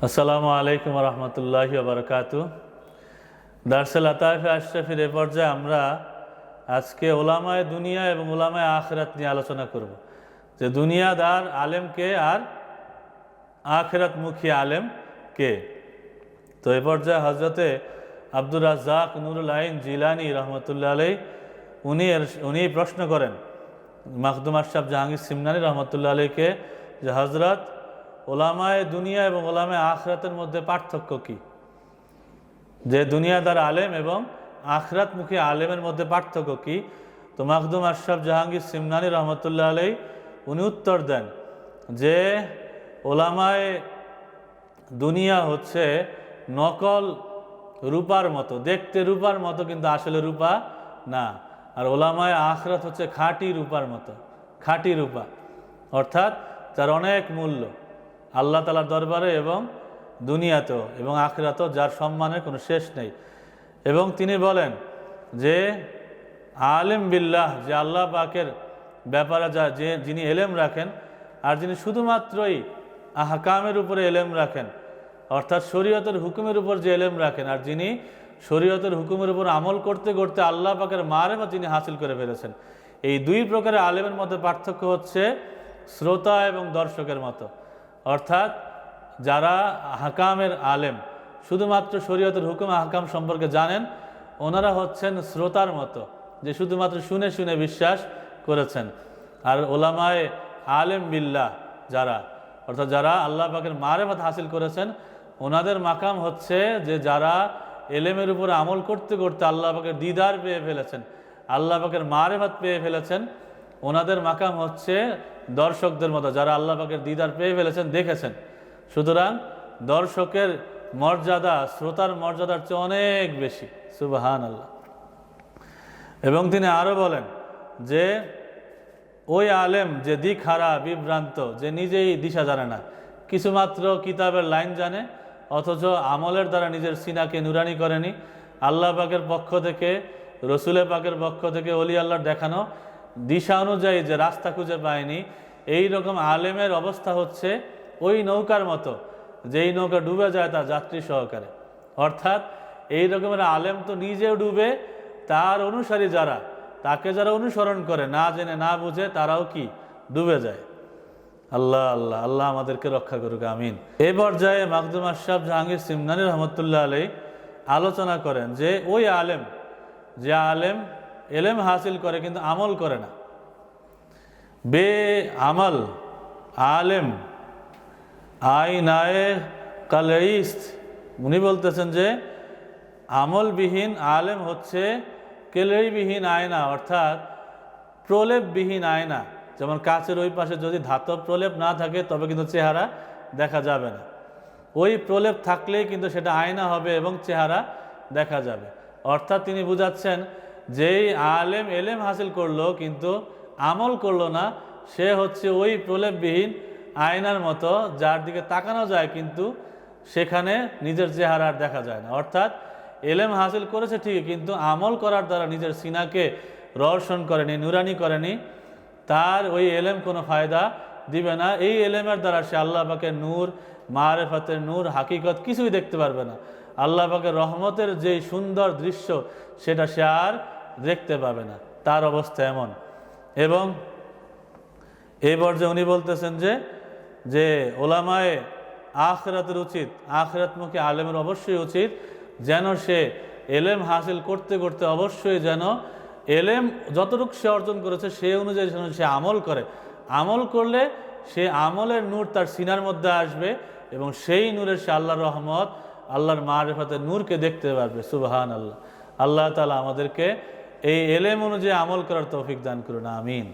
আসসালামু আলাইকুম রহমতুল্লাহি বারাকাতু। দারসে লাতায়েফে আশরাফির এ পর্যায়ে আমরা আজকে ওলামায়ে দুনিয়া এবং ওলামায়ে আখিরাত নিয়ে আলোচনা করব, যে দুনিয়াদার আলেম কে আর আখিরাতমুখী আলেম কে। তো এ পর্যায়ে হজরতে আব্দুর রাজ্জাক নুরুল আইন জিলানী রহমতুল্লাহ আলাই উনি প্রশ্ন করেন মাখদুম আশরাফ জাহাঙ্গীর সিমনানি রহমতুল্লাহ আলাইকে, যে হজরত ওলামায়ে দুনিয়া এবং ওলামায়ে আখিরাতের মধ্যে পার্থক্য কি, যে দুনিয়াদার আলেম এবং আখিরাতমুখী আলেমের মধ্যে পার্থক্য কি। তো মাখদুম আশরাফ জাহাঙ্গীর সিমনানি রহমতুল্লাহ আলাই উনি উত্তর দেন যে ওলামায়ে দুনিয়া হচ্ছে নকল রূপার মতো, দেখতে রূপার মতো কিন্তু আসলে রূপা না। আর ওলামায়ে আখিরাত হচ্ছে খাঁটি রূপার মতো, খাঁটি রূপা, অর্থাৎ যার অনেক মূল্য আল্লাহ তাআলার দরবারে এবং দুনিয়াতেও এবং আখিরাতেও, যার সম্মানের কোনো শেষ নেই। এবং তিনি বলেন যে আলেম বিল্লাহ, যে আল্লাহ পাকের ব্যাপারে যিনি এলেম রাখেন আর যিনি শুধুমাত্রই আহকামের উপরে এলেম রাখেন, অর্থাৎ শরীয়তের হুকুমের উপর যে এলেম রাখেন, আর যিনি শরীয়তের হুকুমের উপর আমল করতে করতে আল্লাহ পাকের মারেফত যিনি হাসিল করে ফেলেছেন, এই দুই প্রকারের আলেমের মধ্যে পার্থক্য হচ্ছে শ্রোতা এবং দর্শকের মতো। অর্থাৎ যারা আহকামের আলেম, শুধুমাত্র শরীয়তের হুকুম আহকাম সম্পর্কে জানেন, ওনারা হচ্ছেন শ্রোতার মতো, যে শুধুমাত্র শুনে শুনে বিশ্বাস করেছেন। আর ওলামায়ে আলেম বিল্লাহ যারা, অর্থাৎ যারা আল্লাহ পাকের মারেফত হাসিল করেছেন, ওনাদের মাকাম হচ্ছে যে যারা এলেমের উপর আমল করতে করতে আল্লাহ পাকের দিদার পেয়ে ফেলেছেন, আল্লাহ পাকের মারেফত পেয়ে ফেলেছেন। ওনাদের মাকাম হচ্ছে দর্শকদের মতো, যারা আল্লাহ পাকের দিদার পেয়ে ফেলেছেন, দেখেছেন। সুতরাং দর্শকের মর্যাদা শ্রোতার মর্যাদার চেয়ে অনেক বেশি, সুবহানাল্লাহ। এবং তিনি আরও বলেন যে ওই আলেম যে দিকহারা বিভ্রান্ত, যে নিজেই দিশা জানে না, কিছুমাত্র কিতাবের লাইন জানে, অথচ আমলের দ্বারা নিজের সিনাকে নুরানি করেনি, আল্লাহ পাকের পক্ষ থেকে, রসুলের পাকের পক্ষ থেকে অলি আল্লাহর দেখানো দিশা অনুযায়ী যে রাস্তা খুঁজে পায়নি, এই রকম আলেমের অবস্থা হচ্ছে ওই নৌকার মতো, যেই নৌকা ডুবে যায় তার যাত্রী সহকারে। অর্থাৎ এই রকমের আলেম তো নিজেও ডুবে, তার অনুসারী যারা, তাকে যারা অনুসরণ করে না জেনে না বুঝে, তারাও কি ডুবে যায়। আল্লাহ আল্লাহ আল্লাহ আমাদেরকে রক্ষা করুক, আমিন। এই পর্যায়ে মাখদুম আশরাফ জাহাঙ্গীর সিমনানি রহমতুল্লাহ আলাই আলোচনা করেন যে ওই আলেম, যে আলেম এলেম হাসিল করে কিন্তু আমল করে না, বে আমল আলেম আইনায়ে কালইস্ত। উনি বলতেছেন যে আমলবিহীন আলেম হচ্ছে কেলেরিবিহীন আয়না, অর্থাৎ প্রলেপবিহীন আয়না। যেমন কাচের ওই পাশে যদি ধাতব প্রলেপ না থাকে তবে কিন্তু চেহারা দেখা যাবে না, ওই প্রলেপ থাকলেই কিন্তু সেটা আয়না হবে এবং চেহারা দেখা যাবে। অর্থাৎ তিনি বুঝাচ্ছেন যেই আলেম এলেম হাসিল করলো কিন্তু আমল করলো না, সে হচ্ছে ওই প্রলেপবিহীন আয়নার মতো, যার দিকে তাকানো যায় কিন্তু সেখানে নিজের চেহারা আর দেখা যায় না। অর্থাৎ এলেম হাসিল করেছে ঠিকই, কিন্তু আমল করার দ্বারা নিজের সিনাকে রওশন করেনি, নুরানি করেনি, তার ওই এলেম কোনো ফায়দা দিবে না। এই এলেমের দ্বারা সে আল্লাহ পাকের নূর, মারেফতের নূর, হাকিকত কিছুই দেখতে পারবে না। আল্লাহ পাকের রহমতের যেই সুন্দর দৃশ্য সেটা সে আর দেখতে পাবে না, তার অবস্থা এমন। এবং এই পর্যায়ে উনি বলতেছেন যে ওলামায়ে আখিরাতের উচিত, আখিরাতমুখী আলেমের অবশ্যই উচিত যেন সে এলেম হাসিল করতে করতে অবশ্যই যেন এলেম যতটুকু সে অর্জন করেছে সে অনুযায়ী যেন সে আমল করে। আমল করলে সে আমলের নূর তার সিনার মধ্যে আসবে এবং সেই নূরের সে আল্লাহর রহমত, আল্লাহর মারিফাতের নূরকে দেখতে পারবে। সুবহানাল্লাহ। আল্লাহ তাআলা আমাদেরকে এই এলেম অনুযায়ী আমল করার তৌফিক দান করুন, আমিন।